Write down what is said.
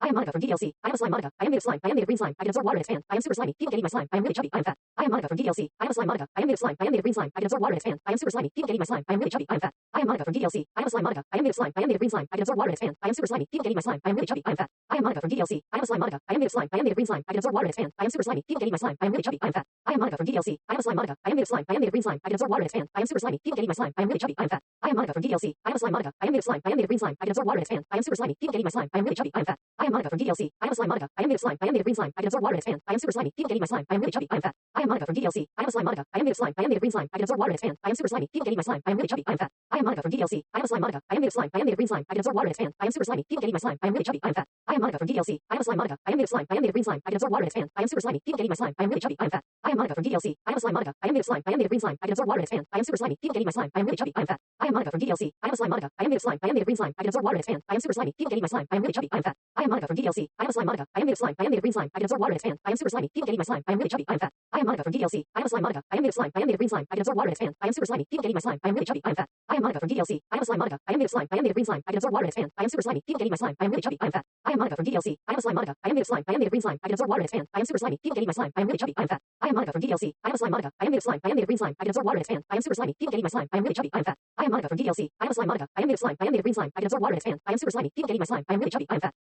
I am Monika from DDLC. I am a slime Monika. I am made of slime. I am made of green slime. I can absorb water and expand. I am super slimy. People can eat my slime. I am really chubby. I am fat. I am Monika from DDLC. I am a slime Monika. I am made of slime. I am made of green slime. I can absorb water and expand. I am super slimy. People can eat my slime. I am really chubby. I am fat. I am Monika from DDLC. I am a slime Monika. I am made of slime. I am made of green slime. I can absorb water and expand. I am super slimy. People can eat my slime. I am really chubby. I am fat. I am Monika from DDLC. I am a slime Monika. I am made of slime. I am made of green slime. I can absorb water and expand. I am super slimy. People can eat my slime. I am really chubby. I am fat. I am Monika from DDLC. I am a slime Monika. I am made of slime. I am made of green slime. I can absorb water and expand. I am super slimy. People can eat my slime. I am really chubby. I am fat. I am Monika from DDLC. I am a slime Monika. I am made of slime. I am made of green slime. I can absorb water and expand. I am super slimy. People can eat my slime. I am really chubby. I am fat. I am Monika from DDLC. I am a slime Monika. I am made of slime. I am made of green slime. I can absorb water and expand. I am super slimy. People can eat my slime. I am really chubby. I am fat. I am Monika from DDLC. I am a slime Monika. I am made of slime. I am made of green slime. I can absorb water and expand. I am super slimy. People can eat my slime. I am really chubby. I am fat. I am Monika from DDLC. I am a slime Monika. I am made of slime. I am made of green slime. I can absorb water and expand. I am super slimy. People can eat my slime. I am really chubby. I am fat. I am Monika from DDLC. I am a slime Monika. I am made of slime. I am made of green slime. I can absorb water and expand. I am super slimy. People can eat my slime. I am really chubby. I am fat. I am Monika from DDLC. I am a slime Monika. I am made of slime. I am made of green slime. I can absorb water and expand. I am super slimy. People can eat my slime. I am really chubby. I am fat. I am Monika from DDLC. I am a slime Monika. I am made of slime. I am made of green slime. I can absorb water and expand. I am super slimy. People can eat my slime. I am really chubby. I am fat. I am Monika from DDLC. I am a slime Monika. I am made of slime. I am made of green slime. I can absorb water and expand. I am super slimy. People can eat my slime. I am really chubby. I am fat. I am Monika from DDLC. I am a slime Monika. I am made of slime. I am made of green slime. I can absorb water and expand. I am super slimy. People can eat my slime. I am really chubby. I am fat. I am Monika from DDLC. I am a slime Monika. I am made of slime. I am made of green slime. I can absorb water and expand. I am super slimy. People can eat my slime. I am really chubby. I am fat. I am Monika from DDLC. I am a slime Monika. I am made of slime. I am made of green slime. I can absorb water and expand. I am super slimy. People can eat my slime. I am really chubby. I am fat. I am Monika from DDLC. I am a slime Monika. I am made of slime. I am made of green slime. I can absorb water and expand. I am super slimy. People can eat my slime. I am really chubby. I am fat. I am Monika from DDLC. I am a slime Monika. I am made of slime. I am made of green slime. I can absorb water and expand. I am super slimy. People can eat my slime. I am really chubby. I am fat.